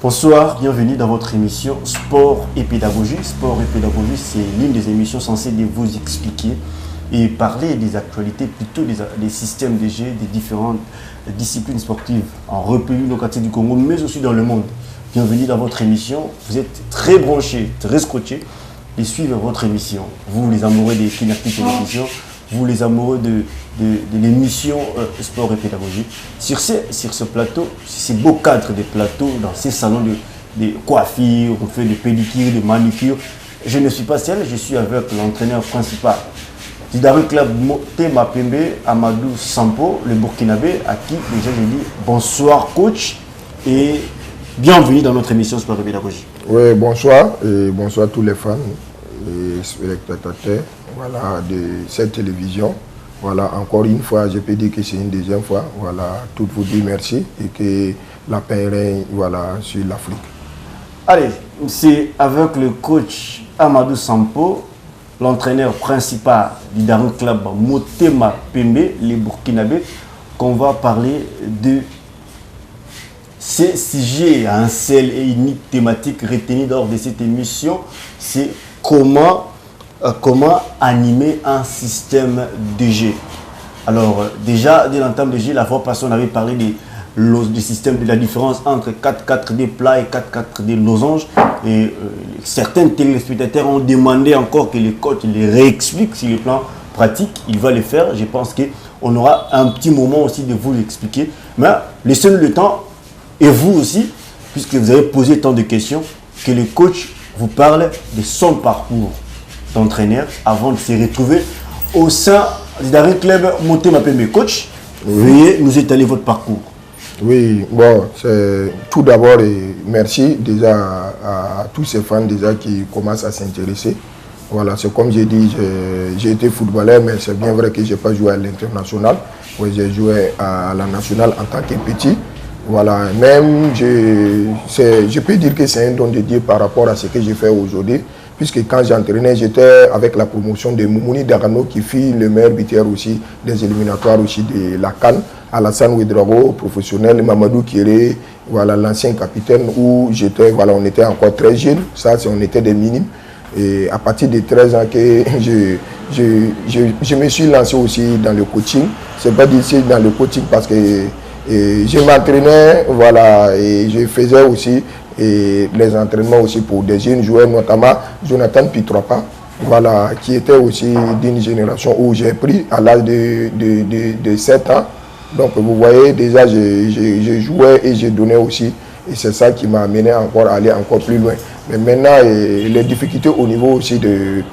Bonsoir, bienvenue dans votre émission Sport et Pédagogie. Sport et Pédagogie, c'est l'une des émissions censées de vous expliquer et parler des actualités, plutôt des systèmes de jeu, des différentes disciplines sportives en République démocratique du Congo, mais aussi dans le monde. Bienvenue dans votre émission. Vous êtes très branchés, très scotchés et suivez votre émission. Vous, les amoureux des Kinacti Télévision, vous, les amoureux de l'émission Sport et Pédagogie. Sur ce plateau, ces beaux cadres de plateaux, dans ces salons de coiffure, on fait des pédicures, de manucure. Je ne suis pas seul, je suis avec l'entraîneur principal du Daring Club Motema Pembe, Amadou Sampo, le Burkinabé, à qui déjà je dis bonsoir coach et bienvenue dans notre émission Sport et Pédagogie. Oui, bonsoir et bonsoir à tous les fans et spectateurs voilà, de cette télévision. Voilà, encore une fois, je peux dire que c'est une deuxième fois. Voilà, tout vous dire merci et que la paix règne voilà, sur l'Afrique. Allez, c'est avec le coach Amadou Sampo, l'entraîneur principal du Daring Club Motema Pembe, les Burkinabés, qu'on va parler de ces sujets à un seul et unique thématique retenue lors de cette émission. C'est comment animer un système de jeu. Alors, déjà, dès l'entame de jeu, la fois passée, on avait parlé du système, de la différence entre 4-4-D plat et 4-4-D losange. Et certains téléspectateurs ont demandé encore que les coachs les réexpliquent sur le plan pratique. Il va le faire. Je pense qu'on aura un petit moment aussi de vous l'expliquer. Mais laissez-nous le temps, et vous aussi, puisque vous avez posé tant de questions, que le coach vous parle de son parcours d'entraîneur avant de se retrouver au sein du Daring Club Motema Pembe. Coach, veuillez nous étaler votre parcours. Oui, bon, c'est tout d'abord merci déjà à tous ces fans déjà qui commencent à s'intéresser. Voilà, c'est comme j'ai dit, j'ai été footballeur, mais c'est bien vrai que je n'ai pas joué à l'international. Oui, j'ai joué à la nationale en tant que petit. Voilà, même je peux dire que c'est un don de Dieu par rapport à ce que j'ai fait aujourd'hui. Puisque quand j'entraînais, j'étais avec la promotion de Moumouni Darano qui fit le meilleur buteur aussi des éliminatoires aussi de la CAN, Alassane Ouedraogo, professionnel, Mamadou Kéré, voilà l'ancien capitaine où j'étais, voilà, on était encore très jeunes, ça on était des minimes. Et à partir de 13 ans que je me suis lancé aussi dans le coaching. C'est pas d'ici dans le coaching parce que je m'entraînais, voilà, et je faisais aussi et les entraînements aussi pour des jeunes joueurs, notamment Jonathan Pitropa, voilà, qui était aussi d'une génération où j'ai pris à l'âge de 7 ans. Donc vous voyez, déjà je jouais et je donnais aussi. Et c'est ça qui m'a amené encore à aller encore plus loin. Mais maintenant, les difficultés au niveau aussi du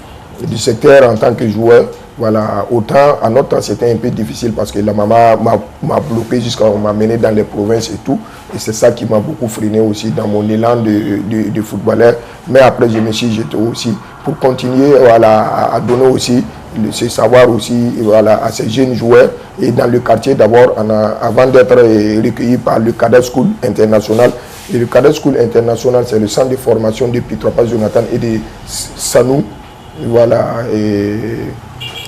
secteur en tant que joueur, voilà, autant à notre temps c'était un peu difficile parce que la maman m'a bloqué jusqu'à m'amener dans les provinces et tout. Et c'est ça qui m'a beaucoup freiné aussi dans mon élan de footballeur. Mais après je me suis jeté aussi pour continuer voilà, à donner aussi ce savoir aussi voilà, à ces jeunes joueurs. Et dans le quartier d'abord, avant d'être recueilli par le Cadet School International. Et le Cadet School International, c'est le centre de formation de Pitropa Jonathan et de Sanou. Voilà, et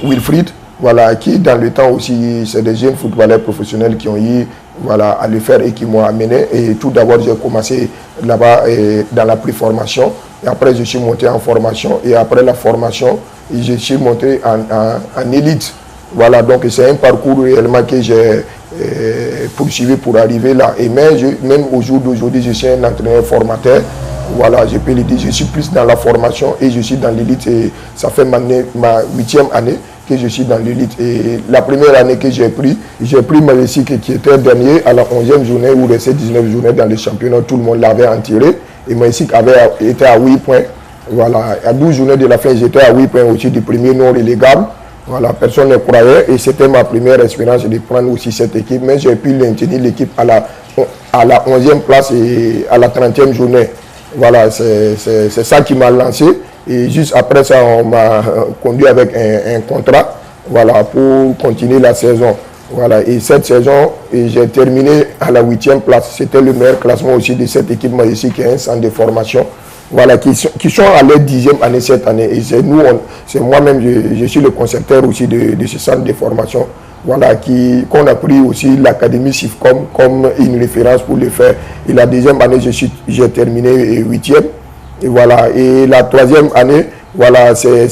Wilfried, voilà, qui dans le temps aussi, c'est des jeunes footballeurs professionnels qui ont eu voilà, à le faire et qui m'ont amené. Et tout d'abord, j'ai commencé là-bas dans la pré-formation. Et après, je suis monté en formation. Et après la formation, je suis monté en élite. Voilà, donc c'est un parcours réellement que j'ai poursuivi pour arriver là. Et même au jour d'aujourd'hui, je suis un entraîneur formateur. Voilà, je peux le dire, je suis plus dans la formation et je suis dans l'élite. Et ça fait ma 8e année que je suis dans l'élite. Et la première année que j'ai pris Maïsik qui était dernier à la 11e journée où restait 19 journées dans le championnat. Tout le monde l'avait en tiré. Et Maïsik était à 8 points. Voilà, à 12 journées de la fin, j'étais à 8 points aussi du premier non relégable. Voilà, personne ne croyait et c'était ma première expérience de prendre aussi cette équipe. Mais j'ai pu maintenir l'équipe à la 11e place et à la 30e journée. Voilà, c'est ça qui m'a lancé. Et juste après ça, on m'a conduit avec un contrat voilà, pour continuer la saison. Voilà, et cette saison, j'ai terminé à la 8e place. C'était le meilleur classement aussi de cette équipe ici qui est un centre de formation. Voilà, qui sont à leur 10e année cette année. Et c'est moi-même, je suis le concepteur aussi de ce centre de formation. voilà, qu'on a pris aussi l'académie SIFCOM comme une référence pour le faire. Et la deuxième année, j'ai terminé 8e. Et voilà. Et la troisième année, voilà, c'est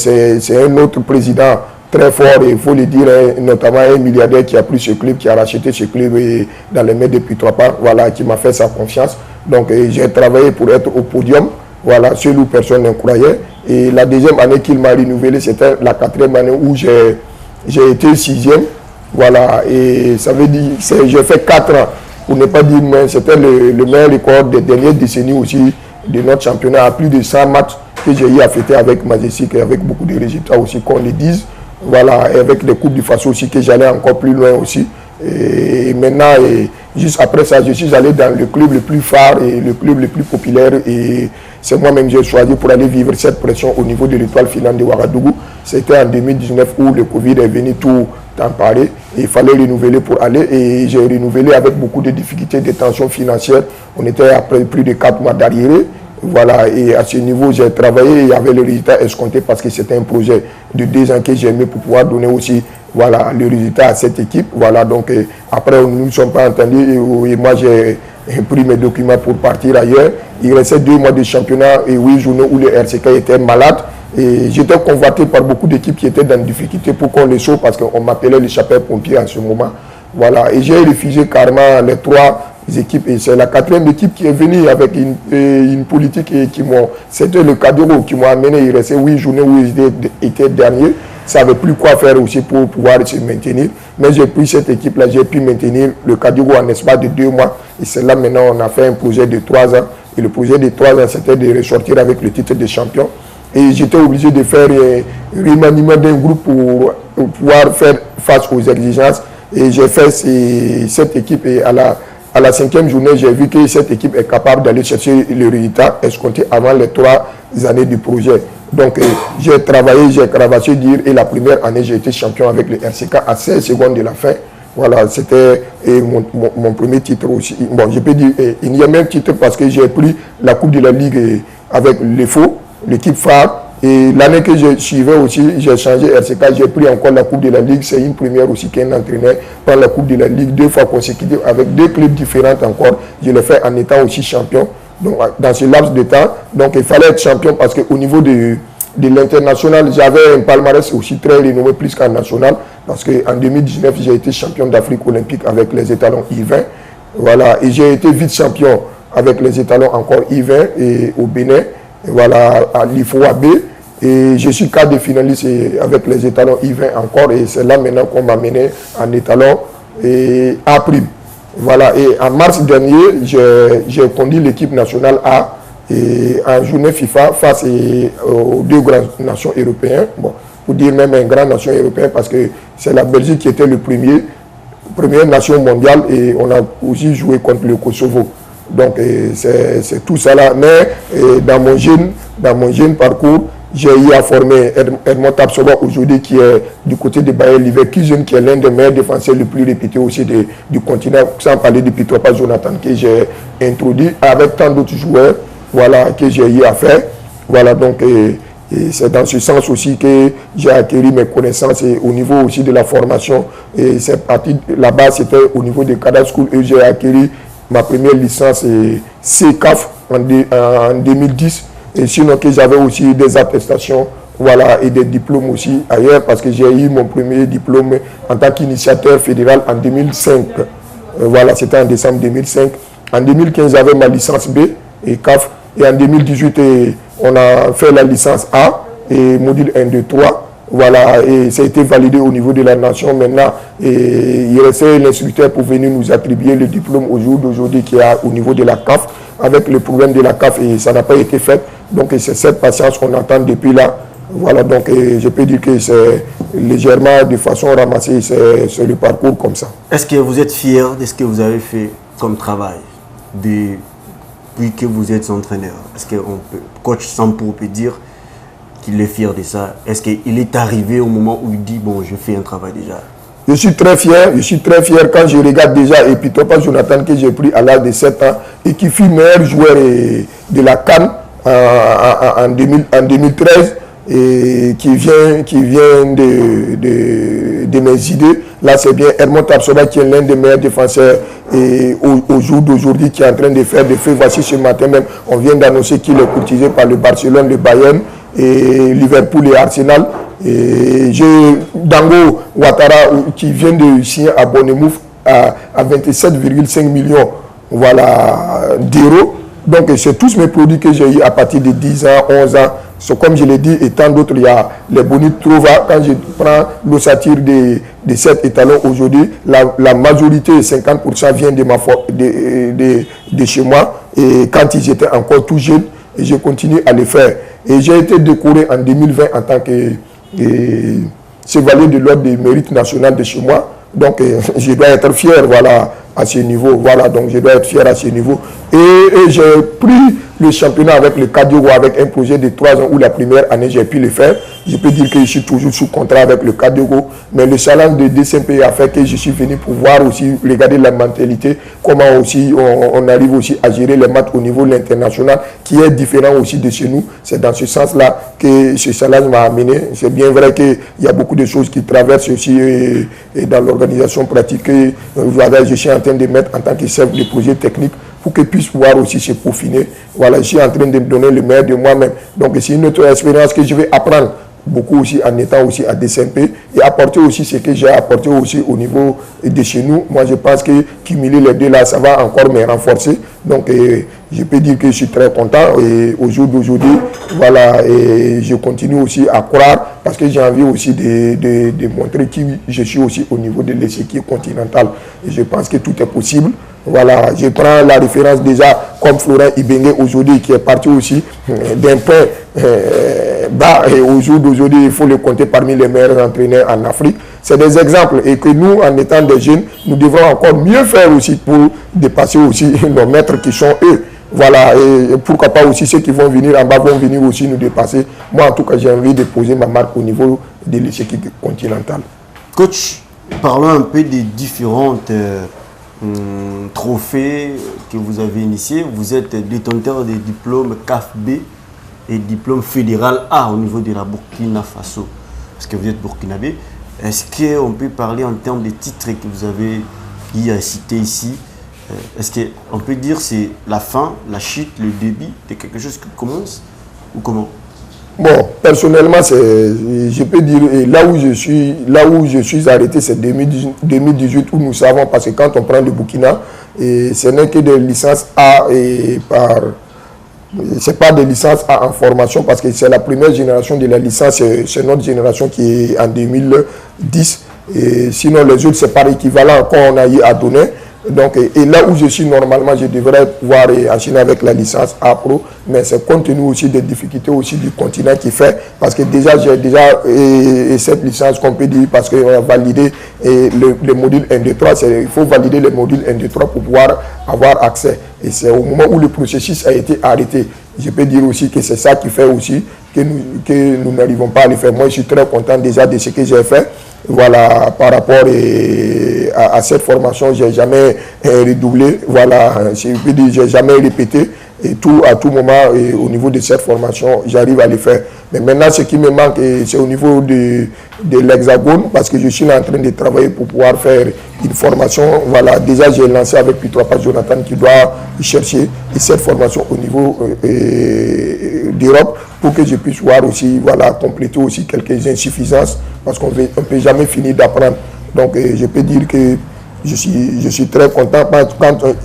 un autre président très fort, et il faut le dire, notamment un milliardaire qui a pris ce club, qui a racheté ce club dans les mains depuis 3 ans, voilà, qui m'a fait sa confiance. Donc j'ai travaillé pour être au podium, voilà, seul où personne ne croyait. Et la deuxième année qu'il m'a renouvelé, c'était la 4e année où j'ai été 6e. Voilà, et ça veut dire, j'ai fait 4 ans, pour ne pas dire moins, c'était le meilleur record des dernières décennies aussi de notre championnat, à plus de 100 matchs que j'ai eu à fêter avec Majestic, et avec beaucoup de résultats aussi, qu'on le dise. Voilà, et avec les Coupes du Faso aussi, que j'allais encore plus loin aussi. Et maintenant, juste après ça, je suis allé dans le club le plus phare et le club le plus populaire. Et c'est moi-même que j'ai choisi pour aller vivre cette pression au niveau de l'Étoile filante de Ouagadougou. C'était en 2019 où le Covid est venu tout emparer. Et il fallait renouveler pour aller. Et j'ai renouvelé avec beaucoup de difficultés, de tensions financières. On était après plus de 4 mois d'arriérés. Voilà, et à ce niveau, j'ai travaillé, il y avait le résultat escompté parce que c'était un projet de 2 ans que j'ai aimé pour pouvoir donner aussi, voilà, le résultat à cette équipe. Voilà, donc après, nous ne sommes pas entendus et moi, j'ai pris mes documents pour partir ailleurs. Il restait 2 mois de championnat et 8 journées où le RCK était malade. Et j'étais convoité par beaucoup d'équipes qui étaient dans une difficulté pour qu'on les sauve parce qu'on m'appelait les sapeurs-pompiers en ce moment. Voilà, et j'ai refusé carrément les 3 équipes, et c'est la 4e équipe qui est venue avec une politique et c'était le Cadero qui m'a amené. Il restait 8 journées où ils étaient derniers, ça n'avait plus quoi faire aussi pour pouvoir se maintenir, mais j'ai pris cette équipe là, j'ai pu maintenir le Cadero en espace de 2 mois, et c'est là maintenant on a fait un projet de 3 ans, et le projet de 3 ans c'était de ressortir avec le titre de champion, et j'étais obligé de faire un remaniement d'un groupe pour pouvoir faire face aux exigences, et j'ai fait cette équipe, et à la 5e journée, j'ai vu que cette équipe est capable d'aller chercher le résultat escompté avant les 3 années du projet. Donc, j'ai travaillé, j'ai cravaché dur, et la première année, j'ai été champion avec le RCK à 16 secondes de la fin. Voilà, c'était mon premier titre aussi. Bon, je peux dire, il y a même titre parce que j'ai pris la Coupe de la Ligue avec l'EFO, l'équipe phare. Et l'année que je suivais aussi, j'ai changé RCK, j'ai pris encore la Coupe de la Ligue. C'est une première aussi qu'un entraîneur prend la Coupe de la Ligue 2 fois consécutive avec 2 clubs différents encore. Je l'ai fait en étant aussi champion. Donc, dans ce laps de temps, donc il fallait être champion parce qu'au niveau de l'international, j'avais un palmarès aussi très renommé plus qu'en national. Parce qu'en 2019, j'ai été champion d'Afrique olympique avec les étalons I20. Voilà, et j'ai été vice-champion avec les étalons encore I20 et au Bénin. Voilà, à l'IFOAB, et je suis quart de finaliste avec les étalons I20 encore, et c'est là maintenant qu'on m'a mené en étalon et A'. Voilà, et en mars dernier, j'ai conduit l'équipe nationale A et en journée FIFA face aux 2 grandes nations européennes. Bon, pour dire même un grand nation européen parce que c'est la Belgique qui était première nation mondiale, et on a aussi joué contre le Kosovo. Donc c'est tout ça là, mais dans mon jeune parcours, j'ai eu à former Edmond Tapsoba aujourd'hui qui est du côté de Bayer Leverkusen, qui est l'un des meilleurs défenseurs les plus réputés aussi du continent, sans parler de Peter Paul Jonathan que j'ai introduit avec tant d'autres joueurs, voilà, que j'ai eu à faire. Voilà, donc et c'est dans ce sens aussi que j'ai acquis mes connaissances, et au niveau aussi de la formation, et c'est parti là-bas, c'était au niveau de Kada School, et j'ai acquis ma première licence CCAF en 2010, et sinon que j'avais aussi des attestations, voilà, et des diplômes aussi ailleurs, parce que j'ai eu mon premier diplôme en tant qu'initiateur fédéral en 2005. Voilà, c'était en décembre 2005. En 2015, j'avais ma licence B et CAF, et en 2018, on a fait la licence A et module 1, 2, 3. Voilà, et ça a été validé au niveau de la nation maintenant. Et il restait l'instructeur pour venir nous attribuer le diplôme au jour d'aujourd'hui qui est au niveau de la CAF, avec le problème de la CAF, et ça n'a pas été fait. Donc c'est cette patience qu'on attend depuis là. Voilà, donc je peux dire que c'est légèrement de façon ramassée, c'est le parcours comme ça. Est-ce que vous êtes fier de ce que vous avez fait comme travail depuis que vous êtes entraîneur? Est-ce que coach Sampo peut dire qu'il est fier de ça? Est-ce qu'il est arrivé au moment où il dit bon, je fais un travail déjà? Je suis très fier quand je regarde déjà Epitopa Jonathan que j'ai pris à l'âge de 7 ans et qui fut meilleur joueur de la CAN en 2013. et qui vient de mes idées. Là, c'est bien Hermon Tapsoba qui est l'un des meilleurs défenseurs et au jour d'aujourd'hui qui est en train de faire des feux. Voici ce matin même, on vient d'annoncer qu'il est courtisé par le Barcelone, le Bayern et Liverpool et Arsenal. Et j'ai Dango Ouattara qui vient de signer à Bournemouth à 27,5 millions d'euros. Donc c'est tous mes produits que j'ai eu à partir de 10 ans, 11 ans. C'est comme je l'ai dit, et tant d'autres, il y a les bonus Trova. Quand je prends l'ossature de 7 étalons aujourd'hui, la majorité, 50% vient de chez moi. Et quand ils étaient encore tout jeunes, je continue à les faire. Et j'ai été décoré en 2020 en tant que chevalier de l'ordre du mérite national de chez moi. Donc je dois être fier à ce niveau. Donc je dois être fier à ce niveau. Et j'ai pris le championnat avec le Kadiogo avec un projet de 3 ans où la première année j'ai pu le faire. Je peux dire que je suis toujours sous contrat avec le Kadiogo. Mais le challenge de DCMP a fait que je suis venu pour voir aussi, regarder la mentalité, comment aussi on arrive aussi à gérer les matchs au niveau de l'international, qui est différent aussi de chez nous. C'est dans ce sens-là que ce challenge m'a amené. C'est bien vrai qu'il y a beaucoup de choses qui traversent aussi et dans l'organisation pratique. Je suis en train de mettre en tant que chef de projet technique pour qu'ils puissent pouvoir aussi se peaufiner. Je suis en train de me donner le meilleur de moi-même. Donc c'est une autre expérience que je vais apprendre beaucoup aussi en étant aussi à DCMP et apporter aussi ce que j'ai apporté aussi au niveau de chez nous. Moi je pense que cumuler les deux là, ça va encore me renforcer. Donc je peux dire que je suis très content et au jour d'aujourd'hui, et je continue aussi à croire parce que j'ai envie aussi de montrer qui je suis aussi au niveau de l'échiquier continental. Et je pense que tout est possible. Je prends la référence déjà comme Florent Ibenge aujourd'hui qui est parti aussi d'un point bas et au jour d'aujourd'hui il faut le compter parmi les meilleurs entraîneurs en Afrique. C'est des exemples et que nous en étant des jeunes nous devons encore mieux faire aussi pour dépasser aussi nos maîtres qui sont eux. Et pourquoi pas aussi ceux qui vont venir en bas vont venir aussi nous dépasser. Moi en tout cas j'ai envie de poser ma marque au niveau de l'échiquier continental. Coach, parlons un peu des différentes trophées que vous avez initiés. Vous êtes détenteur des diplômes CAF B et diplôme fédéral A au niveau de la Burkina Faso, parce que vous êtes burkinabé. Est-ce qu'on peut parler en termes de titres que vous avez cités ici? Est-ce qu'on peut dire que c'est la fin, la chute, le début de quelque chose qui commence ou comment? Bon, personnellement, je peux dire, là où je suis arrêté, c'est 2018 où nous savons, parce que quand on prend le Burkina, ce n'est que des licences A c'est pas des licences A en formation, parce que c'est la première génération de la licence, c'est notre génération qui est en 2010. Et sinon, les autres, c'est par équivalent qu'on a eu à donner. Donc, et là où je suis normalement, je devrais pouvoir enchaîner avec la licence A Pro, mais c'est compte tenu aussi des difficultés aussi du continent qui fait, parce que déjà j'ai cette licence qu'on peut dire, parce qu'on a validé le module 1, 2, 3, il faut valider le module 1, 2, 3 pour pouvoir avoir accès. Et c'est au moment où le processus a été arrêté. Je peux dire aussi que c'est ça qui fait aussi que nous n'arrivons pas à le faire. Moi, je suis très content déjà de ce que j'ai fait. Par rapport à cette formation, je n'ai jamais redoublé. Je n'ai jamais répété. Et à tout moment, au niveau de cette formation, j'arrive à le faire. Mais maintenant, ce qui me manque, c'est au niveau de l'Hexagone, parce que je suis en train de travailler pour pouvoir faire une formation. Déjà, j'ai lancé avec Pitropa Jonathan qui doit chercher cette formation au niveau d'Europe pour que je puisse voir aussi, compléter aussi quelques insuffisances, parce qu'on ne peut jamais finir d'apprendre. Donc, je peux dire que je suis très content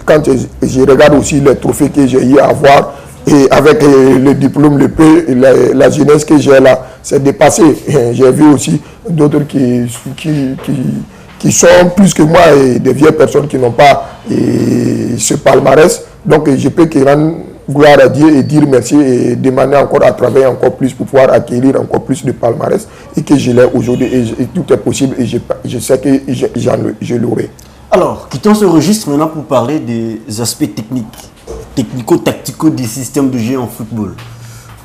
quand je regarde aussi les trophées que j'ai eu à avoir et avec le diplôme, le P, la jeunesse que j'ai là, c'est dépassé. J'ai vu aussi d'autres qui sont plus que moi et des vieilles personnes qui n'ont pas ce palmarès. Donc je peux que rendre gloire à Dieu et dire merci et demander encore à travailler encore plus pour pouvoir acquérir encore plus de palmarès et que je l'ai aujourd'hui et tout est possible et je sais que je l'aurai. Alors, quittons ce registre maintenant pour parler des aspects technico-tacticaux du système de jeu en football.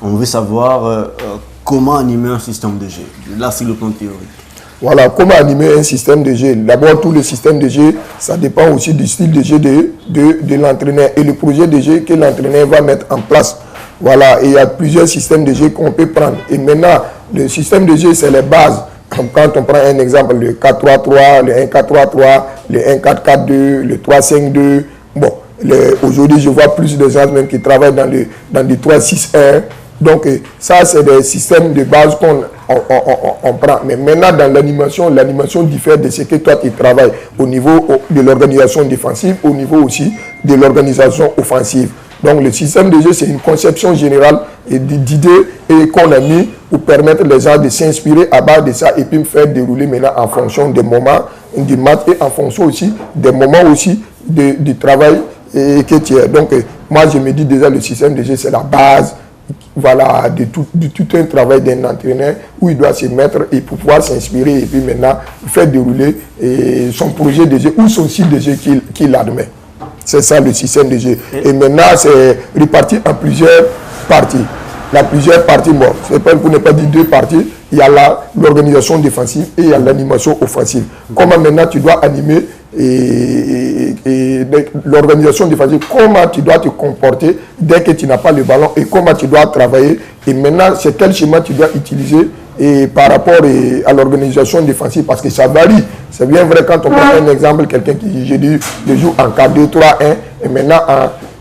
On veut savoir comment animer un système de jeu. Là, c'est le plan théorique. Comment animer un système de jeu. D'abord, tout le système de jeu, ça dépend aussi du style de jeu de l'entraîneur et le projet de jeu que l'entraîneur va mettre en place. Voilà, et il y a plusieurs systèmes de jeu qu'on peut prendre. Et maintenant, le système de jeu, c'est les bases. Quand on prend un exemple, le 4-3-3, le 1-4-3-3, le 1-4-4-2, le 3-5-2. Bon, aujourd'hui, je vois plus de gens même qui travaillent dans des 3-6-1. Donc, ça, c'est des systèmes de base qu'on prend. Mais maintenant, dans l'animation diffère de ce que toi, tu travailles au niveau de l'organisation défensive, au niveau aussi de l'organisation offensive. Donc, le système de jeu, c'est une conception générale d'idées qu'on a mis pour permettre les gens de s'inspirer à base de ça et puis me faire dérouler maintenant en fonction des moments du match et en fonction aussi des moments aussi du travail que tu as. Donc, moi, je me dis déjà, le système de jeu, c'est la base. Voilà, de tout un travail d'un entraîneur où il doit se mettre et pour pouvoir s'inspirer et puis maintenant faire dérouler son projet de jeu ou son style de jeu qu'il admet. C'est ça le système de jeu. Et maintenant, c'est réparti en plusieurs parties. La plusieurs parties, bon, pour ne pas dire deux parties, il y a l'organisation défensive et il y a l'animation offensive. Comment maintenant tu dois animer et l'organisation défensive, comment tu dois te comporter dès que tu n'as pas le ballon et comment tu dois travailler. Et maintenant, c'est quel schéma tu dois utiliser par rapport à l'organisation défensive parce que ça varie. C'est bien vrai quand on prend un exemple, quelqu'un qui, je dis, joue en 4-2-3-1 et maintenant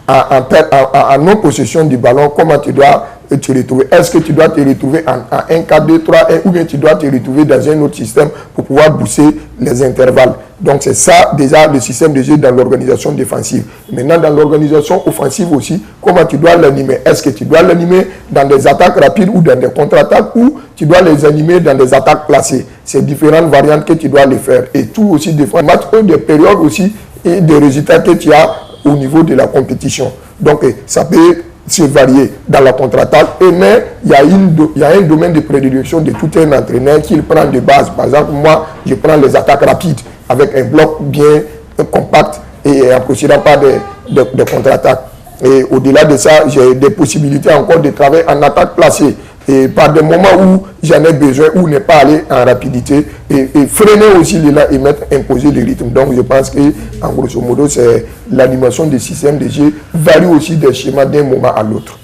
en non-possession du ballon, comment tu dois te retrouver. Est-ce que tu dois te retrouver en 1-4-2-3-1 ou bien tu dois te retrouver dans un autre système pour pouvoir booster les intervalles. Donc c'est ça déjà le système de jeu dans l'organisation défensive. Maintenant dans l'organisation offensive aussi, comment tu dois l'animer. Est-ce que tu dois l'animer dans des attaques rapides ou dans des contre-attaques ou tu dois les animer dans des attaques placées. C'est différentes variantes que tu dois les faire. Et tout aussi des fois, des périodes aussi et des résultats que tu as au niveau de la compétition. Donc ça peut se varier dans la contre-attaque. Mais il y a un domaine de prédilection de tout un entraîneur qu'il prend de base. Par exemple, moi, je prends les attaques rapides avec un bloc bien compact et en procédant pas de contre-attaque. Et au-delà de ça, j'ai des possibilités encore de travailler en attaque placée. Et par des moments où j'en ai besoin, où ne pas aller en rapidité et freiner aussi là et imposer le rythme. Donc je pense que en grosso modo, c'est l'animation des systèmes de jeu varie aussi des schémas d'un moment à l'autre.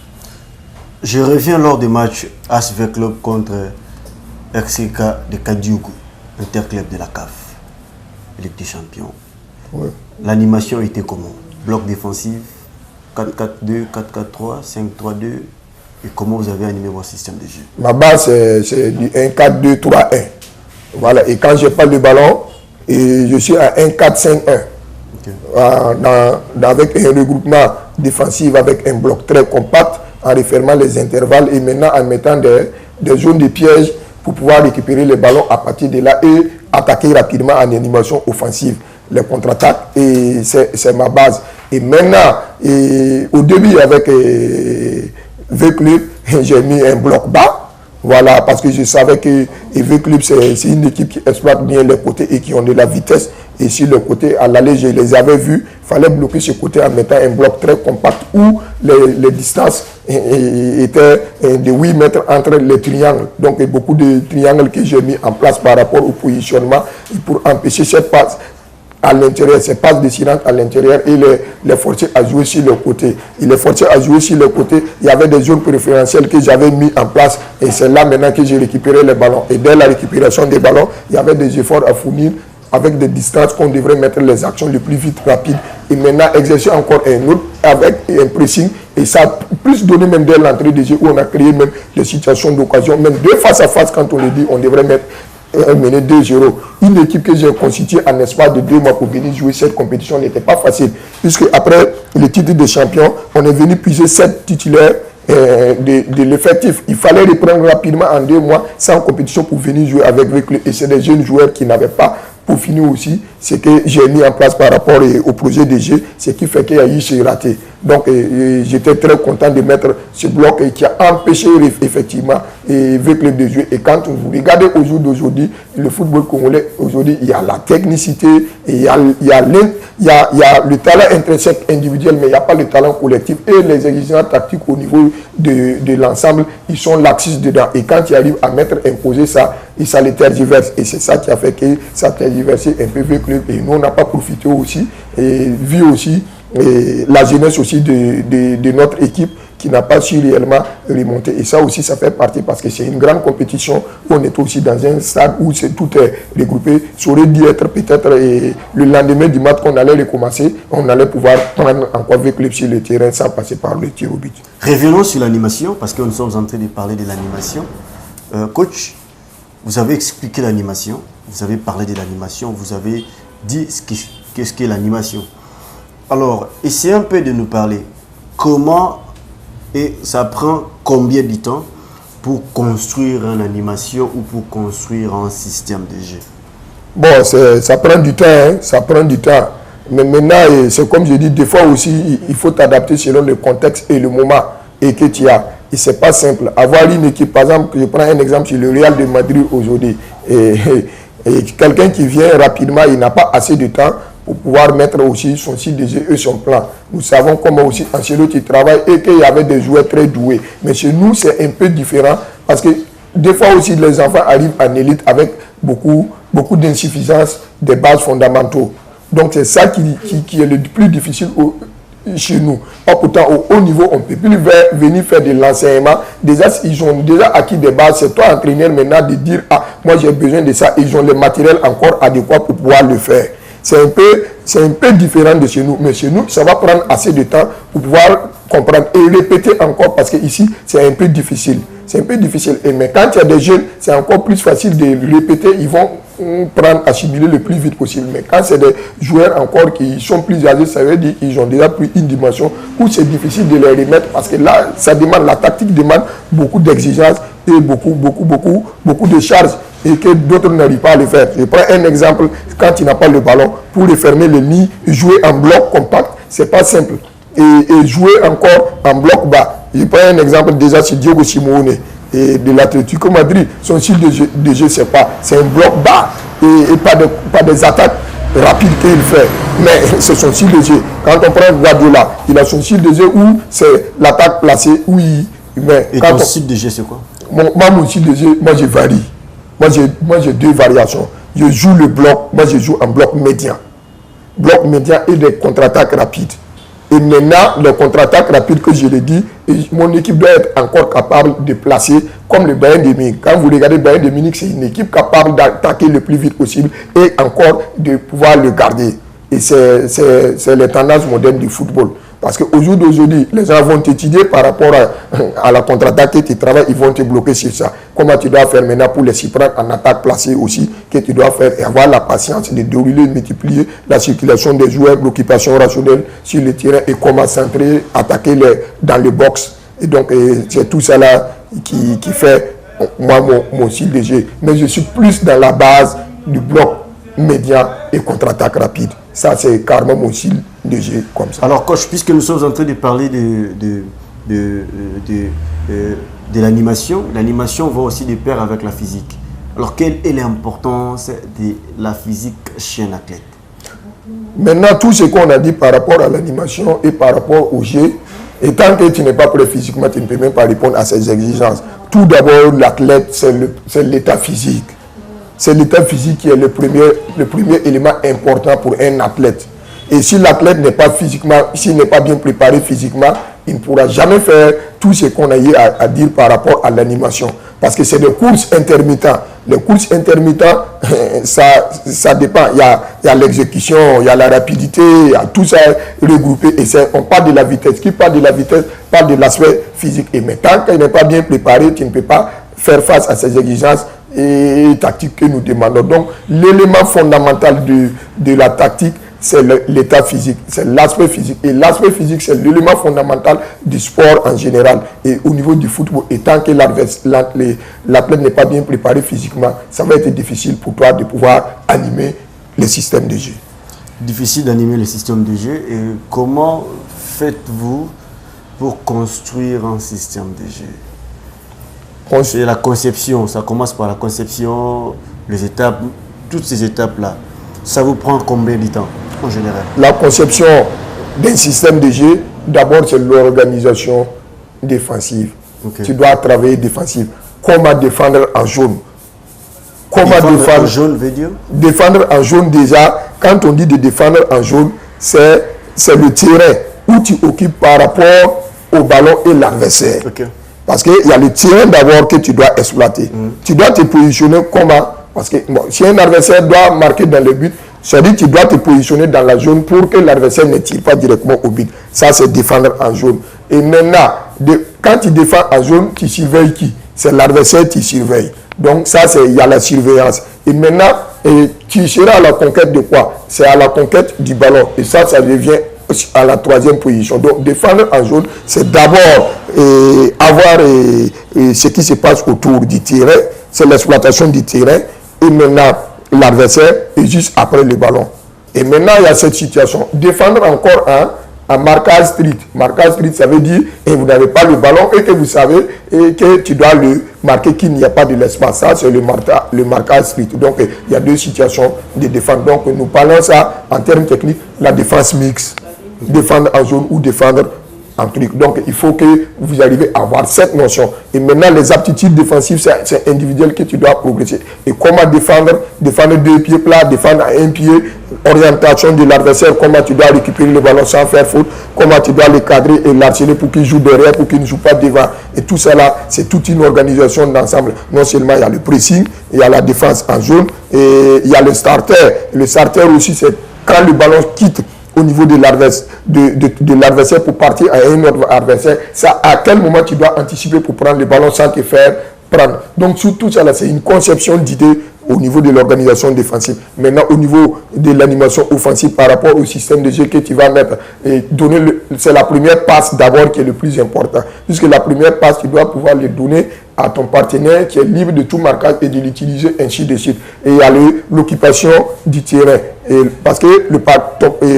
Je reviens lors du match ASV Club contre RCK de Kadioukou, interclub de la CAF, Ligue des Champions. Ouais. L'animation était comment? Bloc défensif, 4-4-2, 4-4-3, 5-3-2. Et comment vous avez animé votre système de jeu? Ma base, c'est du 1-4-2-3-1. Voilà. Et quand je parle le ballon, je suis à 1-4-5-1. Okay. Avec un regroupement défensif, avec un bloc très compact, en refermant les intervalles et maintenant en mettant des zones de piège pour pouvoir récupérer les ballons à partir de là et attaquer rapidement en animation offensive. Les contre-attaques, et c'est ma base. Et maintenant, au début, avec V-Club, j'ai mis un bloc bas, voilà, parce que je savais que V-Club, c'est une équipe qui exploite bien les côtés et qui ont de la vitesse. Et sur le côté, à l'aller, je les avais vus, il fallait bloquer ce côté en mettant un bloc très compact où les distances étaient de 8 mètres entre les triangles. Donc, il y a beaucoup de triangles que j'ai mis en place par rapport au positionnement pour empêcher cette passe à l'intérieur, ces passes de silence à l'intérieur et les forcer à jouer sur le côté. Il les forçait à jouer sur le côté. Il y avait des zones préférentielles que j'avais mis en place et c'est là maintenant que j'ai récupéré les ballons. Et dès la récupération des ballons, il y avait des efforts à fournir avec des distances qu'on devrait mettre les actions le plus vite rapide. Et maintenant, exercer encore un autre avec un pressing. Et ça a plus donné même dès l'entrée des jeux où on a créé même des situations d'occasion. Même deux face à face, quand on le dit, on devrait mettre mener 2-0. Une équipe que j'ai constituée en espace de 2 mois pour venir jouer cette compétition n'était pas facile. Puisque après le titre de champion, on est venu puiser 7 titulaires de l'effectif. Il fallait reprendre rapidement en 2 mois sans compétition pour venir jouer avec eux. Et c'est des jeunes joueurs qui n'avaient pas pour finir aussi ce que j'ai mis en place par rapport au projet de jeu, ce qui fait qu'il y a eu ce raté. Donc j'étais très content de mettre ce bloc qui a empêché effectivement V-Club de jouer. Et quand vous regardez au jour d'aujourd'hui, le football congolais, aujourd'hui, il y a la technicité, et il y a le talent intrinsèque individuel, mais il n'y a pas le talent collectif. Et les exigences tactiques au niveau de l'ensemble, ils sont laxistes dedans. Et quand ils arrivent à imposer ça, et ça les tergiverse. Et c'est ça qui a fait que ça a tergiversé un peu V-Club. Et nous, on n'a pas profité aussi, et vu aussi la jeunesse aussi de notre équipe qui n'a pas su réellement remonter. Et ça aussi, ça fait partie parce que c'est une grande compétition où on est aussi dans un stade où tout est regroupé. Ça aurait dû être peut-être le lendemain du match qu'on allait recommencer, on allait pouvoir prendre encore avec le sur le terrain sans passer par le tir au but. Revenons sur l'animation parce que nous sommes en train de parler de l'animation. Coach, vous avez expliqué l'animation, vous avez parlé de l'animation, vous avez dit qu'est-ce qu'est l'animation. Alors, essayez un peu de nous parler comment et ça prend combien de temps pour construire une animation ou pour construire un système de jeu. Bon, ça prend du temps, hein, ça prend du temps. Mais maintenant, c'est comme je dis, des fois aussi, il faut t'adapter selon le contexte et le moment et que tu as. Et ce n'est pas simple. Avoir une équipe, par exemple, je prends un exemple sur le Real de Madrid aujourd'hui. Et quelqu'un qui vient rapidement, il n'a pas assez de temps pour pouvoir mettre aussi son style de jeu et son plan. Nous savons comment aussi Ancelotti travaille et qu'il y avait des joueurs très doués. Mais chez nous, c'est un peu différent parce que des fois aussi, les enfants arrivent en élite avec beaucoup d'insuffisance des bases fondamentaux. Donc c'est ça qui est le plus difficile chez nous. Pourtant, au haut niveau, on ne peut plus venir faire de l'enseignement. Déjà, ils ont déjà acquis des bases. C'est toi, entraîneur, maintenant, de dire, ah, moi j'ai besoin de ça. Ils ont le matériel encore adéquat pour pouvoir le faire. C'est un peu différent de chez nous. Mais chez nous, ça va prendre assez de temps pour pouvoir comprendre et répéter encore parce que ici, c'est un peu difficile. C'est un peu difficile. Mais quand il y a des jeunes, c'est encore plus facile de répéter. Ils vont prendre, assimiler le plus vite possible. Mais quand c'est des joueurs encore qui sont plus âgés, ça veut dire qu'ils ont déjà pris une dimension où c'est difficile de les remettre parce que là, ça demande, la tactique demande beaucoup d'exigences et beaucoup de charges et que d'autres n'arrivent pas à le faire. Je prends un exemple, quand tu n'as pas le ballon, pour refermer le nid, jouer en bloc compact, c'est pas simple. Et jouer encore en bloc bas. Je prends un exemple déjà sur Diego Simeone et de l'Atlético Madrid. Son style de jeu, c'est un bloc bas et pas des attaques rapides qu'il fait. Mais c'est son style de jeu. Quand on prend Guardiola, il a son style de jeu où c'est l'attaque placée. Et ton style de jeu, c'est quoi? Mon style de jeu, moi je varie. Moi j'ai deux variations. Je joue le bloc, moi je joue en bloc médian. Bloc médian et des contre-attaques rapides. Et maintenant, les contre-attaques rapides que je l'ai dit, mon équipe doit être encore capable de placer comme le Bayern de Munich. Quand vous regardez Bayern de Munich, c'est une équipe capable d'attaquer le plus vite possible et encore de pouvoir le garder. Et c'est les tendances modernes du football. Parce qu'au jour d'aujourd'hui, les gens vont t'étudier par rapport à la contre-attaque que tu travailles, ils vont te bloquer sur ça. Comment tu dois faire maintenant pour les s'y prendre en attaque placée aussi, que tu dois faire et avoir la patience de dérouler, multiplier la circulation des joueurs, l'occupation rationnelle sur le terrain et comment centrer, attaquer dans le box. Et donc, c'est tout ça là qui fait moi mon style de jeu. Mais je suis plus dans la base du bloc médian et contre-attaque rapide. Ça, c'est carrément mon style de jeu comme ça. Alors, coach, puisque nous sommes en train de parler de l'animation, l'animation va aussi de pair avec la physique. Alors, quelle est l'importance de la physique chez un athlète? Maintenant, tout ce qu'on a dit par rapport à l'animation et par rapport au jeu, et tant que tu n'es pas prêt physiquement, tu ne peux même pas répondre à ces exigences. Tout d'abord, l'athlète, c'est l'état physique. C'est l'état physique qui est le premier élément important pour un athlète. Et si l'athlète n'est pas physiquement, s'il n'est pas bien préparé physiquement, il ne pourra jamais faire tout ce qu'on a eu à dire par rapport à l'animation. Parce que c'est des courses intermittentes. Les courses intermittentes, ça dépend. Il y a l'exécution, il y a la rapidité, il y a tout ça regroupé. Et on parle de la vitesse. Qui parle de la vitesse parle de l'aspect physique. Et mais tant qu'il n'est pas bien préparé, tu ne peux pas faire face à ces exigences et tactiques que nous demandons. Donc, l'élément fondamental de la tactique, c'est l'état physique, c'est l'aspect physique. Et l'aspect physique, c'est l'élément fondamental du sport en général. Et au niveau du football, et tant que l'athlète n'est pas bien préparé physiquement, ça va être difficile pour toi de pouvoir animer le système de jeu. Difficile d'animer le système de jeu. Et comment faites-vous pour construire un système de jeu? C'est la conception, ça commence par la conception, les étapes, toutes ces étapes-là. Ça vous prend combien de temps en général? La conception d'un système de jeu, d'abord c'est l'organisation défensive. Okay. Tu dois travailler défensif. Comment défendre en jaune? Comment défendre en jaune veut dire? Défendre en jaune déjà, quand on dit de défendre en jaune, c'est le terrain où tu occupes par rapport au ballon et l'adversaire. Okay. Parce qu'il y a le terrain d'abord que tu dois exploiter. Tu dois te positionner comment? Parce que bon, si un adversaire doit marquer dans le but, c'est-à-dire que tu dois te positionner dans la zone pour que l'adversaire ne tire pas directement au but. Ça, c'est défendre en zone. Et maintenant, quand tu défends en zone, tu surveilles qui? C'est l'adversaire qui surveille. Donc ça, il y a la surveillance. Et maintenant, tu seras à la conquête de quoi? C'est à la conquête du ballon. Et ça devient à la troisième position. Donc défendre en zone, c'est d'abord avoir ce qui se passe autour du terrain, c'est l'exploitation du terrain, et maintenant l'adversaire est juste après le ballon. Et maintenant il y a cette situation. Défendre encore en marquage strict. Marquage strict, ça veut dire que vous n'avez pas le ballon et que vous savez que tu dois le marquer qu'il n'y a pas de l'espace. Ça, c'est le marquage strict. Donc, il y a deux situations de défense. Donc, nous parlons ça en termes techniques, la défense mixte. Défendre en zone ou défendre en truc. Donc, il faut que vous arrivez à avoir cette notion. Et maintenant, les aptitudes défensives, c'est individuel que tu dois progresser. Et comment défendre deux pieds plats, défendre à un pied, orientation de l'adversaire, comment tu dois récupérer le ballon sans faire faute, comment tu dois le cadrer et l'harceler pour qu'il joue derrière, pour qu'il ne joue pas devant. Et tout ça là, c'est toute une organisation d'ensemble. Non seulement il y a le pressing, il y a la défense en zone, et il y a le starter. Le starter aussi, c'est quand le ballon quitte au niveau de l'adversaire pour partir à un autre adversaire, ça, à quel moment tu dois anticiper pour prendre le ballon sans te faire prendre. Donc, sur tout ça, c'est une conception d'idée au niveau de l'organisation défensive. Maintenant, au niveau de l'animation offensive par rapport au système de jeu que tu vas mettre, et donner c'est la première passe d'abord qui est le plus important. Puisque la première passe, tu dois pouvoir le donner à ton partenaire qui est libre de tout marquage et de l'utiliser ainsi de suite. Et il y a l'occupation du terrain. Et parce que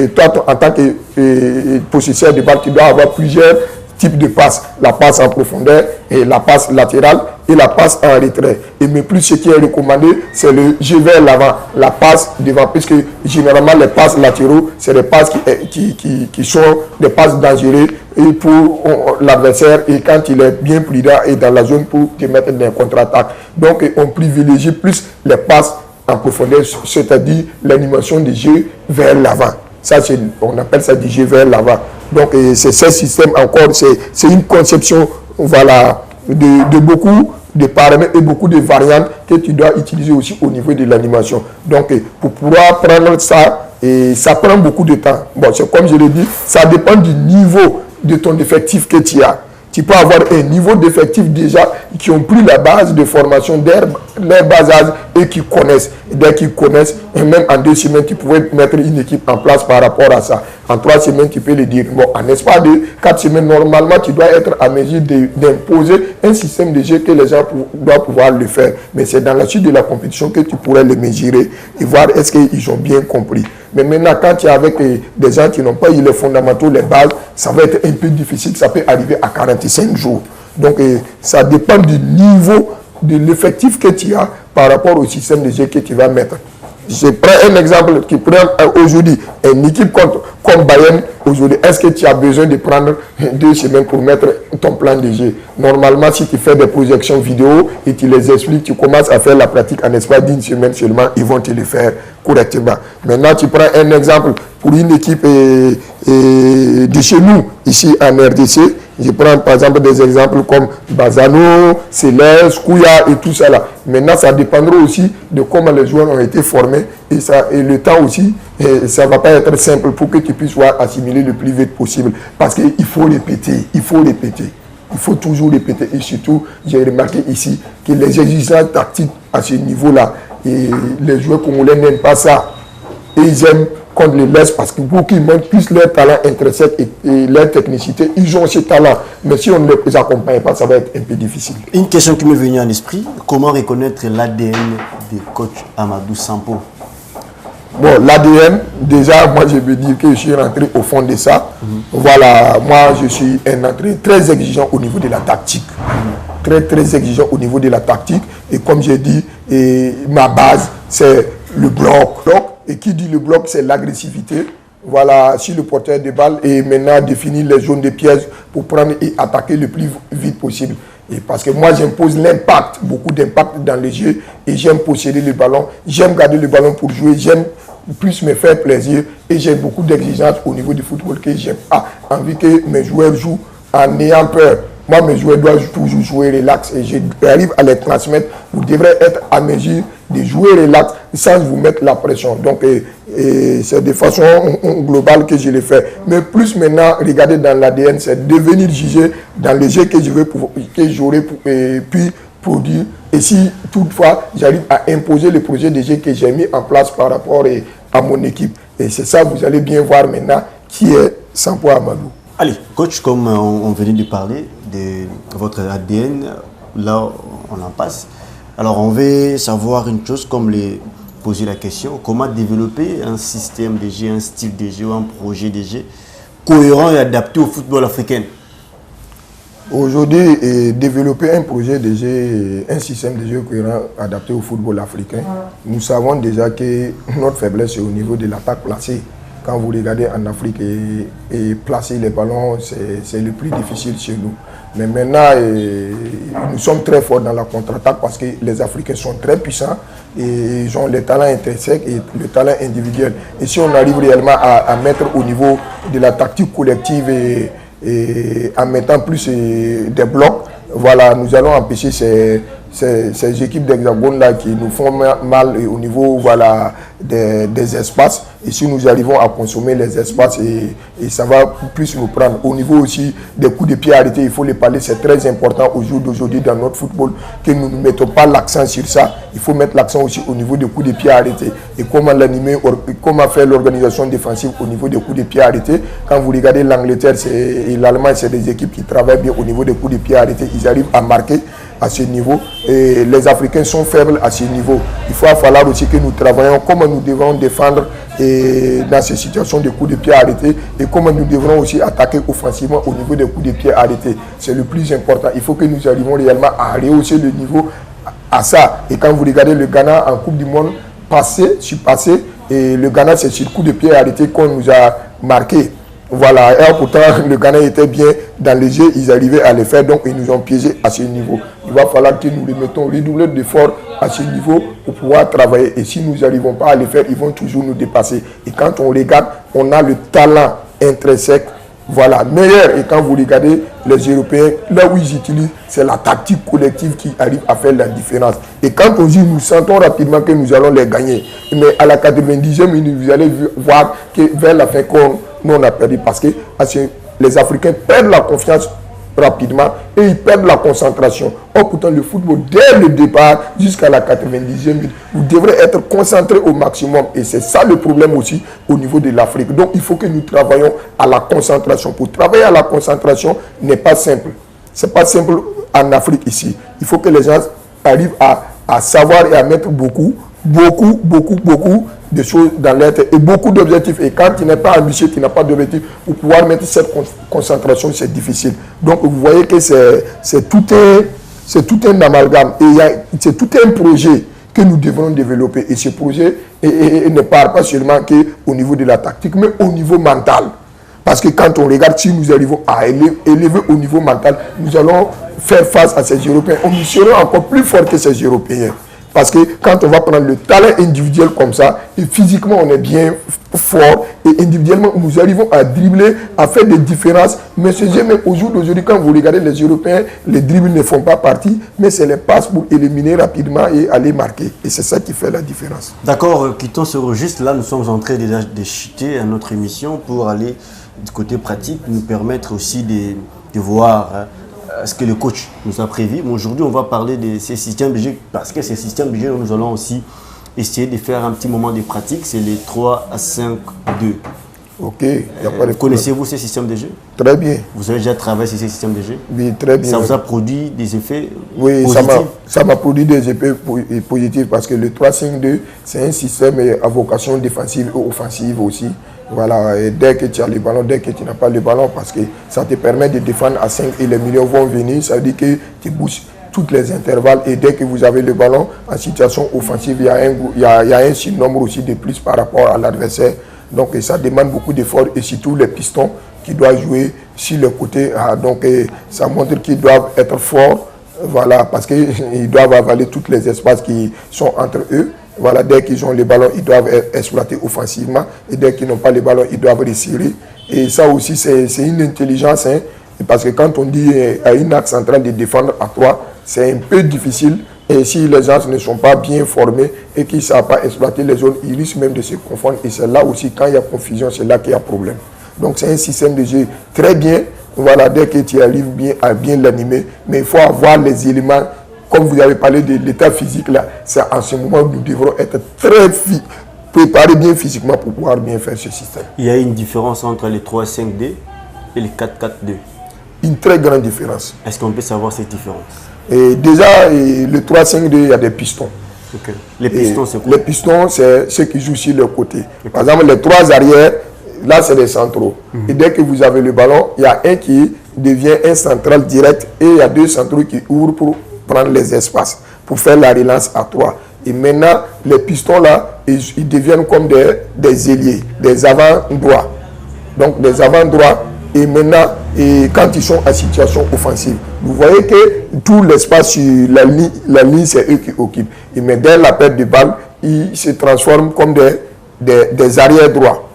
toi, en tant que possesseur de balle, tu dois avoir plusieurs types de passes. La passe en profondeur, et la passe latérale et la passe en retrait. Et mais plus ce qui est recommandé, c'est le jeu vers l'avant, la passe devant, puisque généralement les passes latéraux, c'est des passes qui sont des passes dangereuses et pour l'adversaire, et quand il est bien prudent et dans la zone pour te mettre dans un contre-attaque. Donc on privilégie plus les passes en profondeur, c'est-à-dire l'animation des jeux vers l'avant. Ça, on appelle ça du jeu vers l'avant. Donc c'est ce système encore, c'est une conception, voilà, de beaucoup de paramètres et beaucoup de variantes que tu dois utiliser aussi au niveau de l'animation. Donc pour pouvoir prendre ça, et ça prend beaucoup de temps. Bon, c'est comme je l'ai dit, ça dépend du niveau de ton effectif que tu as. Tu peux avoir un niveau d'effectif déjà qui ont pris la base de formation leur bas âge et qui connaissent. Et dès qu'ils connaissent, et même en 2 semaines, tu pouvais mettre une équipe en place par rapport à ça. En 3 semaines, tu peux le dire. Bon, en espace de 4 semaines, normalement, tu dois être à mesure d'imposer un système de jeu que les gens doivent pouvoir le faire. Mais c'est dans la suite de la compétition que tu pourrais le mesurer et voir est-ce qu'ils ont bien compris. Mais maintenant, quand tu es avec des gens qui n'ont pas eu les fondamentaux, les bases, ça va être un peu difficile. Ça peut arriver à 45 jours. Donc, ça dépend du niveau de l'effectif que tu as par rapport au système de jeu que tu vas mettre. Je prends un exemple qui prend aujourd'hui une équipe comme Bayern aujourd'hui. Est-ce que tu as besoin de prendre 2 semaines pour mettre ton plan de jeu? Normalement, si tu fais des projections vidéo et tu les expliques, tu commences à faire la pratique en espace d'1 semaine seulement, ils vont te le faire correctement. Maintenant, tu prends un exemple pour une équipe de chez nous, ici en RDC. Je prends par exemple des exemples comme Bazano, Céleste, Kouya et tout ça là. Maintenant, ça dépendra aussi de comment les joueurs ont été formés et le temps aussi, ça ne va pas être simple pour que tu puisses assimiler le plus vite possible. Parce qu'il faut répéter, il faut toujours répéter. Et surtout, j'ai remarqué ici que les exigences tactiques à ce niveau-là, et les joueurs congolais n'aiment pas ça. Et ils aiment qu'on les laisse parce que pour qu'ils montrent plus leur talent intrinsèque et leur technicité, ils ont ce talent. Mais si on ne les accompagne pas, ça va être un peu difficile. Une question qui m'est venue en esprit, comment reconnaître l'ADN du coach Amadou Sampo? Bon, l'ADN, déjà, moi je veux dire que je suis rentré au fond de ça. Voilà, moi je suis un entraîneur très exigeant au niveau de la tactique. Très exigeant au niveau de la tactique. Et comme j'ai dit, ma base, c'est le bloc. Et qui dit le bloc, c'est l'agressivité. Voilà, si le porteur de balle et maintenant définir les zones de pièges pour prendre et attaquer le plus vite possible. Et parce que moi, j'impose l'impact, beaucoup d'impact dans les jeux et j'aime posséder le ballon. J'aime garder le ballon pour jouer, j'aime plus me faire plaisir et j'ai beaucoup d'exigences au niveau du football que j'ai envie que mes joueurs jouent en ayant peur. Moi, mes joueurs doivent toujours jouer relax et j'arrive à les transmettre. Vous devrez être à mesure de jouer relax sans vous mettre la pression. Donc, c'est de façon globale que je le fais. Mais plus maintenant, regardez dans l'ADN, c'est de venir juger dans les jeux que j'aurais pu produire. Et si toutefois, j'arrive à imposer le projet de jeu que j'ai mis en place par rapport à mon équipe. Et c'est ça, vous allez bien voir maintenant qui est Sampo Amadou. Allez, coach, comme on venait de parler de votre ADN, là, on en passe. Alors, on veut savoir une chose, comme poser la question, comment développer un système de jeu, un style de jeu, un projet de jeu cohérent et adapté au football africain. Aujourd'hui, développer un projet de jeu, un système de jeu cohérent adapté au football africain, nous savons déjà que notre faiblesse est au niveau de l'attaque placée. Quand vous regardez en Afrique et placer les ballons, c'est le plus difficile chez nous. Mais maintenant, nous sommes très forts dans la contre-attaque parce que les Africains sont très puissants et ils ont le talent intrinsèque et le talent individuel. Et si on arrive réellement à mettre au niveau de la tactique collective et en mettant plus des blocs, voilà, nous allons empêcher ces équipes d'Hexagone-là qui nous font mal au niveau voilà, des espaces. Et si nous arrivons à consommer les espaces, et ça va plus nous prendre. Au niveau aussi des coups de pied arrêtés, il faut les parler, c'est très important au jour d'aujourd'hui dans notre football, que nous ne mettons pas l'accent sur ça. Il faut mettre l'accent aussi au niveau des coups de pied arrêtés. Et comment l'animer, comment faire l'organisation défensive au niveau des coups de pied arrêtés. Quand vous regardez l'Angleterre et l'Allemagne, c'est des équipes qui travaillent bien au niveau des coups de pied arrêtés. Ils arrivent à marquer à ce niveau. Et les Africains sont faibles à ce niveau. Il va falloir aussi que nous travaillions comment nous devons défendre dans ces situations de coups de pied arrêtés et comment nous devrons aussi attaquer offensivement au niveau des coups de pied arrêtés. C'est le plus important. Il faut que nous arrivions réellement à rehausser le niveau à ça. Et quand vous regardez le Ghana en Coupe du Monde passé, et le Ghana c'est sur le coup de pied arrêté qu'on nous a marqué. Voilà, et pourtant le Ghana était bien dans les jeux, ils arrivaient à le faire, donc ils nous ont piégés à ce niveau. Il va falloir que nous les mettons redoubler d'efforts à ce niveau pour pouvoir travailler. Et si nous n'arrivons pas à le faire, ils vont toujours nous dépasser. Et quand on regarde, on a le talent intrinsèque, voilà, meilleur. Et quand vous regardez les Européens, là où ils utilisent, c'est la tactique collective qui arrive à faire la différence. Et quand on dit, nous sentons rapidement que nous allons les gagner. Mais à la 90e minute, vous allez voir que vers la fin, nous on a perdu parce que les Africains perdent la confiance rapidement et ils perdent la concentration. Or pourtant le football dès le départ jusqu'à la 90e minute, vous devrez être concentré au maximum et c'est ça le problème aussi au niveau de l'Afrique. Donc il faut que nous travaillions à la concentration. Pour travailler à la concentration n'est pas simple. C'est pas simple en Afrique ici. Il faut que les gens arrivent à savoir et à mettre beaucoup de choses dans leur tête et beaucoup d'objectifs. Et quand tu n'es pas ambitieux, tu n'as pas d'objectif, pour pouvoir mettre cette concentration, c'est difficile. Donc vous voyez que c'est tout un amalgame et c'est tout un projet que nous devons développer. Et ce projet ne part pas seulement qu'au niveau de la tactique, mais au niveau mental. Parce que quand on regarde, si nous arrivons à élever au niveau mental, nous allons faire face à ces Européens. On sera encore plus fort que ces Européens. Parce que quand on va prendre le talent individuel comme ça, et physiquement on est bien fort, et individuellement nous arrivons à dribbler, à faire des différences. Mais même au jour d'aujourd'hui, quand vous regardez les Européens, les dribbles ne font pas partie, mais c'est les passes pour éliminer rapidement et aller marquer. Et c'est ça qui fait la différence. D'accord, quittons ce registre. Là, nous sommes en train de chuter à notre émission pour aller du côté pratique, nous permettre aussi de voir ce que le coach nous a prévu. Mais aujourd'hui, on va parler de ces systèmes de jeu, parce que ces systèmes de jeu, nous allons aussi essayer de faire un petit moment de pratique. C'est les 3 à 5, 2. Ok. Connaissez-vous ces systèmes de jeu? Très bien. Vous avez déjà travaillé sur ces systèmes de jeu? Oui, très bien. Ça vous a produit des effets positifs? Oui, ça m'a produit des effets positifs parce que le 3-5-2, c'est un système à vocation défensive et offensive aussi. Voilà, et dès que tu as le ballon, dès que tu n'as pas le ballon, parce que ça te permet de défendre à 5 et les milieux vont venir, ça veut dire que tu bouges tous les intervalles et dès que vous avez le ballon en situation offensive, il y a un surnombre aussi de plus par rapport à l'adversaire. Donc ça demande beaucoup d'efforts et surtout les pistons qui doivent jouer sur le côté. Donc ça montre qu'ils doivent être forts, voilà, parce qu'ils doivent avaler tous les espaces qui sont entre eux. Voilà, dès qu'ils ont le ballon, ils doivent exploiter offensivement. Et dès qu'ils n'ont pas le ballon, ils doivent resserrer. Et ça aussi, c'est une intelligence. Parce que quand on dit à une axe centrale de défendre à 3, c'est un peu difficile. Et si les gens ne sont pas bien formés et qu'ils ne savent pas exploiter les zones, ils risquent même de se confondre. Et c'est là aussi, quand il y a confusion, c'est là qu'il y a problème. Donc c'est un système de jeu très bien. Voilà, dès que tu arrives à bien l'animer, mais il faut avoir les éléments, comme vous avez parlé de l'état physique là, c'est en ce moment où nous devrons être très préparés bien physiquement pour pouvoir bien faire ce système. Il y a une différence entre les 3-5-2 et les 4-4-2. Une très grande différence. Est-ce qu'on peut savoir cette différence? Et déjà, le 3-5-2, il y a des pistons. Okay. Les pistons, c'est quoi? Les pistons, c'est ceux qui jouent sur le côté. Okay. Par exemple, les 3 arrières, là, c'est des centraux. Et dès que vous avez le ballon, il y a un qui devient un central direct et il y a 2 centraux qui ouvrent pour prendre les espaces, pour faire la relance à 3. Et maintenant, les pistons, là, ils deviennent comme des ailiers, des avant droits. Donc, des avant droits. Et maintenant, quand ils sont en situation offensive, vous voyez que tout l'espace sur la ligne, c'est eux qui occupent. Et mais dès la perte de balle, ils se transforment comme des arrières droits.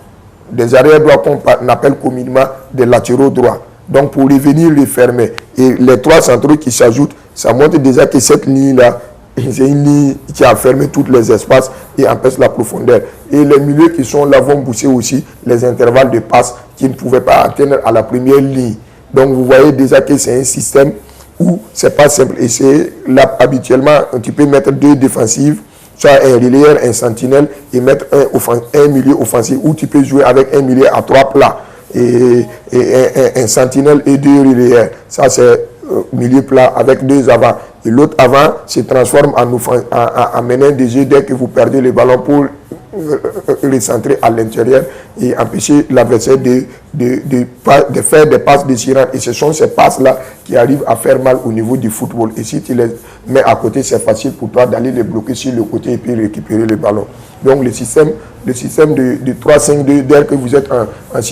Des arrières droits qu'on appelle communément des latéraux droits. Donc pour revenir les fermer. Et les 3 centraux qui s'ajoutent, ça montre déjà que cette ligne-là, c'est une ligne qui a fermé tous les espaces et empêche la profondeur. Et les milieux qui sont là vont pousser aussi les intervalles de passe qui ne pouvaient pas atteindre à la première ligne. Donc vous voyez déjà que c'est un système où c'est pas simple. Et c'est là, habituellement, tu peux mettre 2 défensives, soit un relayeur, un sentinelle, et mettre un milieu offensif, où tu peux jouer avec un milieu à 3 plats, et un sentinelle et 2 relayeurs. Ça, c'est milieu plat avec 2 avants. Et l'autre avant se transforme en menant des jeux dès que vous perdez le ballon pour recentrer à l'intérieur et empêcher l'adversaire de faire des passes déchirantes. Et ce sont ces passes-là qui arrivent à faire mal au niveau du football. Et si tu les mets à côté, c'est facile pour toi d'aller les bloquer sur le côté et puis récupérer le ballon. Donc le système de 3-5-2, dès que vous êtes en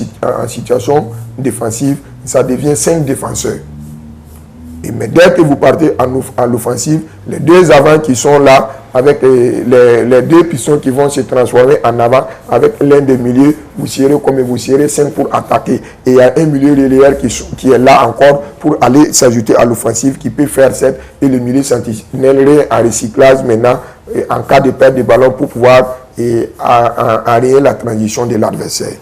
situation défensive, ça devient 5 défenseurs. Mais dès que vous partez en l'offensive, les 2 avants qui sont là, avec les 2 pistons qui vont se transformer en avant, avec l'un des milieux, vous serez 5 pour attaquer. Et il y a un milieu relayeur qui est là encore pour aller s'ajouter à l'offensive, qui peut faire 7. Et le milieu sentinelle en recyclage maintenant, en cas de perte de ballon, pour pouvoir arrêter la transition de l'adversaire.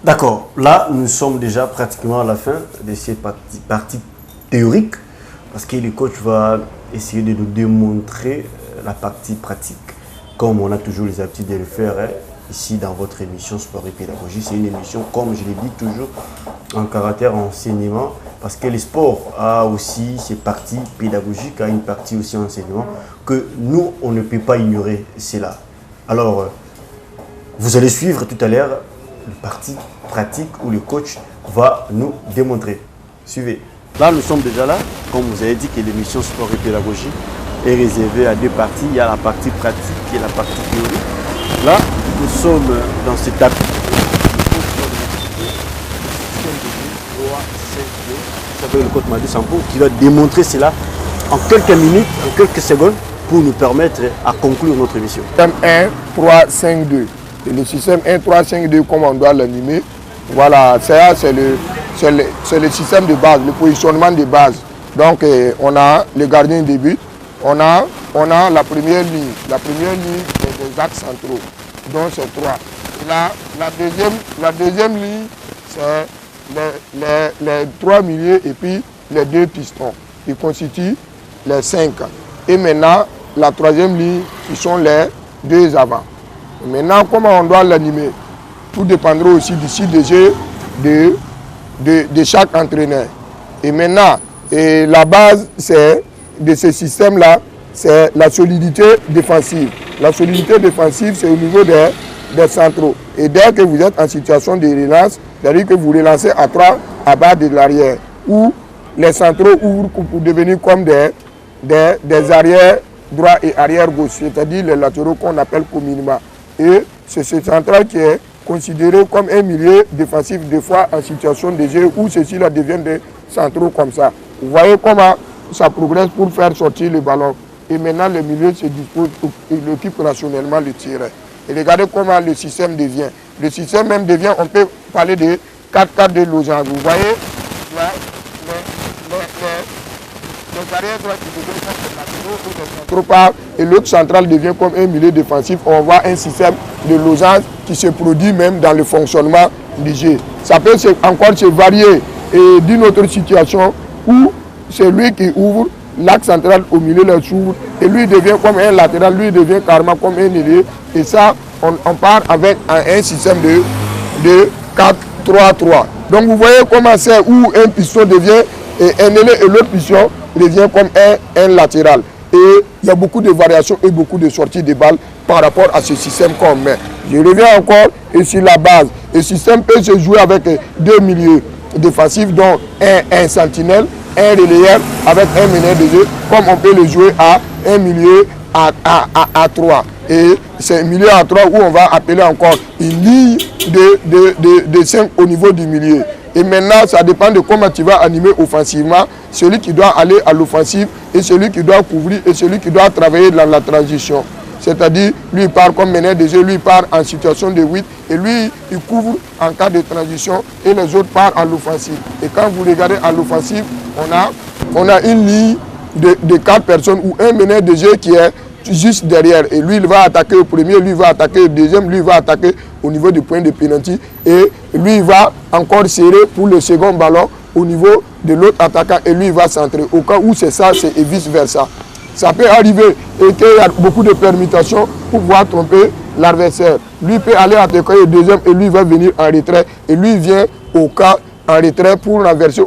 D'accord. Là, nous sommes déjà pratiquement à la fin de cette partie théorique. Parce que le coach va essayer de nous démontrer la partie pratique, comme on a toujours les habitudes de le faire ici dans votre émission Sport et Pédagogie. C'est une émission, comme je l'ai dit, toujours en caractère enseignement, parce que le sport a aussi ses parties pédagogiques, a une partie aussi enseignement, que nous, on ne peut pas ignorer cela. Alors, vous allez suivre tout à l'heure une partie pratique où le coach va nous démontrer. Suivez. Là, nous sommes déjà là. Comme vous avez dit que l'émission Sport et Pédagogie est réservée à 2 parties. Il y a la partie pratique et la partie théorique. Là, nous sommes dans ce tapis. Ça s'appelle le coach Amadou Sampo qui va démontrer cela en quelques minutes, en quelques secondes pour nous permettre à conclure notre émission. 1-3-5-2. Et le système 1-3-5-2, comme on doit l'animer, voilà, c'est le système de base, le positionnement de base. Donc, on a le gardien de but, on a la première ligne. La première ligne, c'est des axes centraux, donc c'est 3. La deuxième ligne, c'est les 3 milieux et puis les 2 pistons, qui constituent les 5. Et maintenant, la 3e ligne, qui sont les 2 avants. Et maintenant, comment on doit l'animer? Tout dépendra aussi du style de jeu de chaque entraîneur. Et maintenant, la base de ce système-là, c'est la solidité défensive. La solidité défensive, c'est au niveau des centraux. Et dès que vous êtes en situation de relance, c'est-à-dire que vous relancez à 3 à bas de l'arrière, où les centraux ouvrent pour devenir comme des arrières droit et arrière gauche, c'est-à-dire les latéraux qu'on appelle communément. Et c'est ce central qui est considéré comme un milieu défensif, des fois en situation de jeu, où ceci-là devient des centraux comme ça. Vous voyez comment ça progresse pour faire sortir le ballon. Et maintenant, le milieu se dispose, il occupe rationnellement le tireur. Et regardez comment le système devient. Le système même devient, on peut parler de 4-4 de losange. Vous voyez, là, l'arrière droit qui devient comme trop part et l'autre central devient comme un milieu défensif. On voit un système de losange qui se produit même dans le fonctionnement du jeu. Ça peut encore se varier d'une autre situation où c'est lui qui ouvre, l'axe central au milieu le s'ouvre et lui devient comme un latéral, lui devient carrément comme un ailier. Et ça, on part avec un système de 4-3-3. Donc vous voyez comment c'est où un piston devient un ailier et l'autre piston devient comme un latéral. Et il y a beaucoup de variations et beaucoup de sorties de balles par rapport à ce système qu'on met. Je reviens encore et sur la base. Le système peut se jouer avec deux milieux défensifs, dont un sentinelle, un relayeur avec un meneur de jeu, comme on peut le jouer à un milieu à 3. Et c'est un milieu à 3 où on va appeler encore une ligne de 5 au niveau du milieu. Et maintenant, ça dépend de comment tu vas animer offensivement. Celui qui doit aller à l'offensive et celui qui doit couvrir et celui qui doit travailler dans la transition. C'est-à-dire, lui il part comme meneur de jeu, lui il part en situation de 8 et lui il couvre en cas de transition et les autres partent à l'offensive. Et quand vous regardez à l'offensive, on a une ligne de 4 personnes ou un meneur de jeu qui est juste derrière. Et lui il va attaquer au premier, lui il va attaquer au deuxième, lui il va attaquer au niveau du point de pénalty et lui il va encore serrer pour le second ballon au niveau de l'autre attaquant et lui il va centrer. Au cas où c'est ça, c'est et vice versa. Ça peut arriver et qu'il y a beaucoup de permutations pour pouvoir tromper l'adversaire. Lui peut aller attaquer le deuxième et lui va venir en retrait. Et lui vient au cas en retrait pour renverser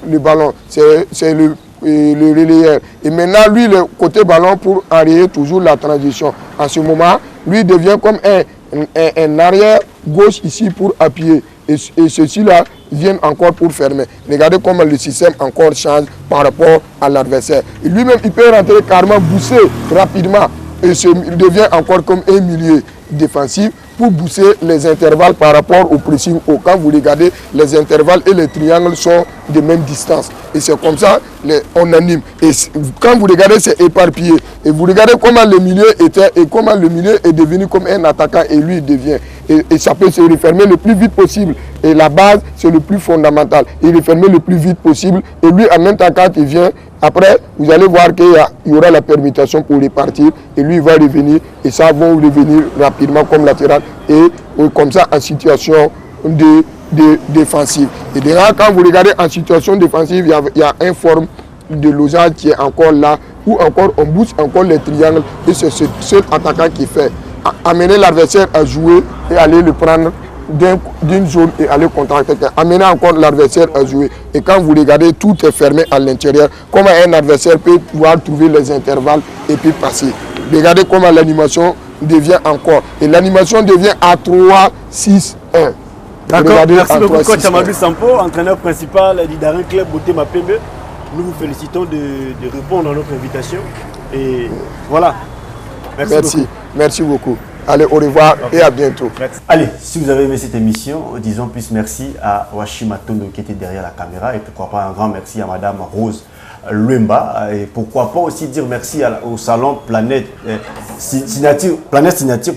le ballon. C'est le relayeur. Et maintenant, lui, le côté ballon pour enrayer toujours la transition. En ce moment, lui devient comme un arrière gauche ici pour appuyer. Et ceux-ci-là viennent encore pour fermer. Regardez comment le système encore change par rapport à l'adversaire. Et lui-même, il peut rentrer carrément, booster rapidement. Et il devient encore comme un milieu défensif pour booster les intervalles par rapport au pressing. Quand vous regardez, les intervalles et les triangles sont de même distance. Et c'est comme ça on anime. Et quand vous regardez, c'est éparpillé. Et vous regardez comment le milieu était et comment le milieu est devenu comme un attaquant et lui il devient. Et ça peut se refermer le plus vite possible. Et la base, c'est le plus fondamental. Il refermer le plus vite possible. Et lui, en même temps, quand il vient, après, vous allez voir qu'il y aura la permutation pour repartir. Et lui, il va revenir. Et ça va revenir rapidement comme latéral. Et comme ça, en situation défensive. Et déjà, quand vous regardez en situation défensive, il y a une forme de losange qui est encore là. Ou encore, on booste encore les triangles. Et c'est ce seul attaquant qui fait. Amener l'adversaire à jouer et aller le prendre d'une zone et aller contre-attaquer. Amener encore l'adversaire à jouer. Et quand vous regardez, tout est fermé à l'intérieur. Comment un adversaire peut pouvoir trouver les intervalles et puis passer. Regardez comment l'animation devient encore. Et l'animation devient à 3, 6, 1. D'accord, merci beaucoup coach Amadou Sampo, entraîneur principal du Daring Club Motema Pembe. Nous vous félicitons de répondre à notre invitation. Et voilà. Merci beaucoup. Allez, au revoir et à bientôt. Merci. Allez, si vous avez aimé cette émission, disons plus merci à Washima Tondo qui était derrière la caméra et pourquoi pas un grand merci à Madame Rose Luemba et pourquoi pas aussi dire merci au salon Planète Signature,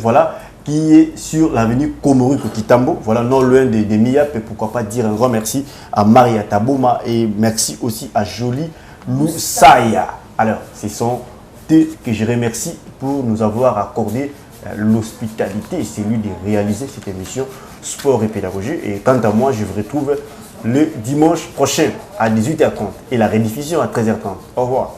voilà, qui est sur l'avenue Komoru Kitambo, voilà, non loin des MIAP, et pourquoi pas dire un grand merci à Maria Taboma et merci aussi à Jolie Loussaya. Alors, ce sont eux que je remercie pour nous avoir accordé l'hospitalité et celui de réaliser cette émission Sport et Pédagogie. Et quant à moi, je vous retrouve le dimanche prochain à 18h30 et la rediffusion à 13h30. Au revoir.